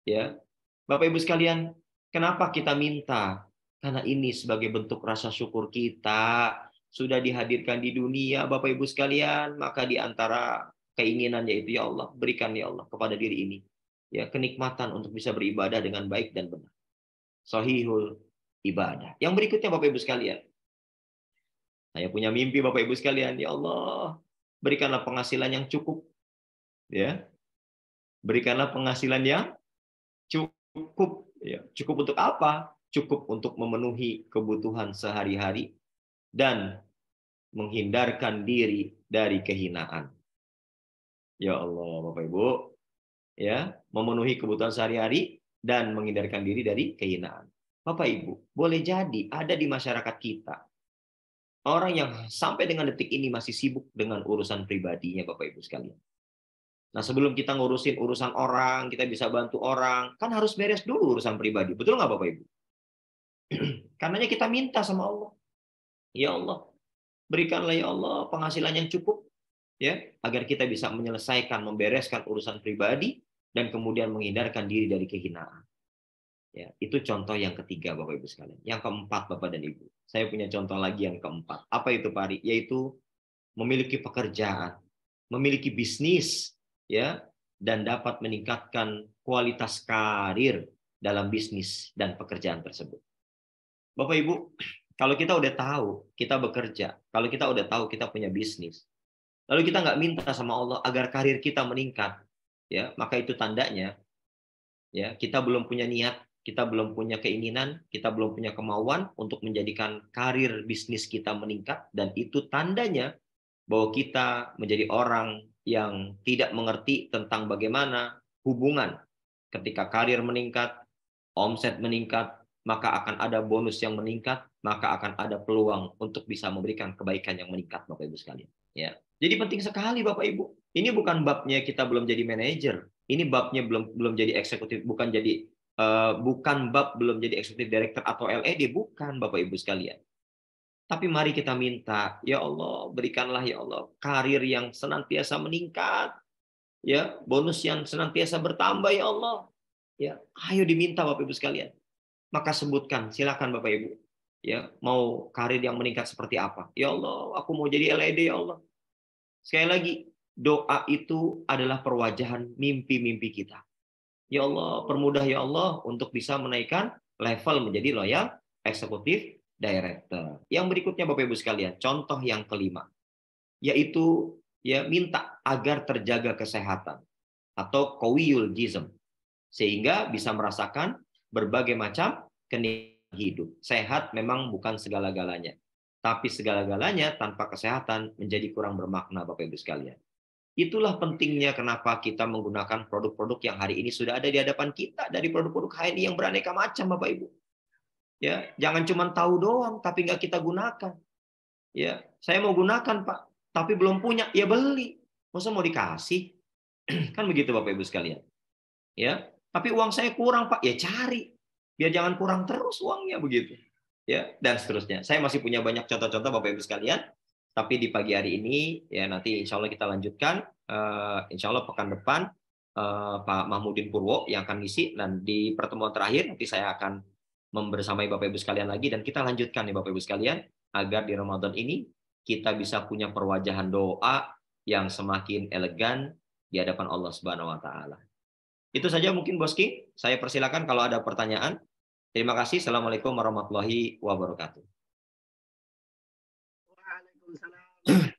Ya. Bapak Ibu sekalian, kenapa kita minta? Karena ini sebagai bentuk rasa syukur kita sudah dihadirkan di dunia Bapak Ibu sekalian, maka di antara keinginan yaitu ya Allah, berikan ya Allah kepada diri ini ya kenikmatan untuk bisa beribadah dengan baik dan benar. Sahihul ibadah. Yang berikutnya Bapak Ibu sekalian, saya punya mimpi Bapak Ibu sekalian, ya Allah, berikanlah penghasilan yang cukup. Ya. Berikanlah penghasilan yang cukup. Ya. Cukup untuk apa? Cukup untuk memenuhi kebutuhan sehari-hari dan menghindarkan diri dari kehinaan. Ya Allah, Bapak Ibu, ya, memenuhi kebutuhan sehari-hari dan menghindarkan diri dari kehinaan. Bapak Ibu, boleh jadi ada di masyarakat kita orang yang sampai dengan detik ini masih sibuk dengan urusan pribadinya Bapak Ibu sekalian. Nah, sebelum kita ngurusin urusan orang, kita bisa bantu orang, kan harus beres dulu urusan pribadi. Betul nggak Bapak Ibu? Karenanya kita minta sama Allah. Ya Allah, berikanlah ya Allah penghasilan yang cukup, ya, agar kita bisa menyelesaikan, membereskan urusan pribadi dan kemudian menghindarkan diri dari kehinaan. Ya, itu contoh yang ketiga Bapak Ibu sekalian. Yang keempat Bapak dan Ibu, saya punya contoh lagi yang keempat. Apa itu Pak Ari? Yaitu memiliki pekerjaan, memiliki bisnis, ya, dan dapat meningkatkan kualitas karir dalam bisnis dan pekerjaan tersebut. Bapak Ibu, kalau kita udah tahu kita bekerja, kalau kita udah tahu kita punya bisnis, lalu kita nggak minta sama Allah agar karir kita meningkat, ya, maka itu tandanya, ya, kita belum punya niat, kita belum punya keinginan, kita belum punya kemauan untuk menjadikan karir bisnis kita meningkat, dan itu tandanya bahwa kita menjadi orang yang tidak mengerti tentang bagaimana hubungan ketika karir meningkat, omset meningkat, maka akan ada bonus yang meningkat, maka akan ada peluang untuk bisa memberikan kebaikan yang meningkat, Bapak Ibu sekalian. Ya. Jadi penting sekali Bapak Ibu. Ini bukan babnya kita belum jadi manajer. Ini babnya belum jadi eksekutif, bukan bab belum jadi eksekutif director atau LED, bukan Bapak Ibu sekalian. Tapi mari kita minta, ya Allah, berikanlah ya Allah karir yang senantiasa meningkat, ya, bonus yang senantiasa bertambah ya Allah. Ya, ayo diminta Bapak Ibu sekalian. Maka sebutkan, silakan Bapak Ibu. Ya, mau karir yang meningkat seperti apa? Ya Allah, aku mau jadi LED ya Allah. Sekali lagi, doa itu adalah perwajahan mimpi-mimpi kita. Ya Allah, permudah ya Allah untuk bisa menaikkan level menjadi loyal eksekutif director. Yang berikutnya Bapak Ibu sekalian, contoh yang kelima, yaitu ya minta agar terjaga kesehatan atau qawiyul jism, sehingga bisa merasakan berbagai macam kenikmatan hidup. Sehat memang bukan segala-galanya, tapi segala-galanya tanpa kesehatan menjadi kurang bermakna Bapak Ibu sekalian. Itulah pentingnya kenapa kita menggunakan produk-produk yang hari ini sudah ada di hadapan kita, dari produk-produk HNI yang beraneka macam Bapak Ibu. Ya, jangan cuma tahu doang tapi nggak kita gunakan. Ya, saya mau gunakan Pak, tapi belum punya, ya beli. Masa mau dikasih? Kan begitu Bapak Ibu sekalian. Ya, tapi uang saya kurang Pak, ya cari. Biar jangan kurang terus uangnya begitu. Ya, dan seterusnya. Saya masih punya banyak contoh-contoh Bapak Ibu sekalian, tapi di pagi hari ini ya nanti insya Allah kita lanjutkan. Insya Allah pekan depan Pak Mahmudin Purwo yang akan ngisi, dan di pertemuan terakhir nanti saya akan membersamai Bapak Ibu sekalian lagi, dan kita lanjutkan nih Bapak Ibu sekalian, agar di Ramadan ini kita bisa punya perwajahan doa yang semakin elegan di hadapan Allah Subhanahu wa taala. Itu saja mungkin Bos King, saya persilakan kalau ada pertanyaan. Terima kasih. Assalamualaikum warahmatullahi wabarakatuh. Waalaikumsalam.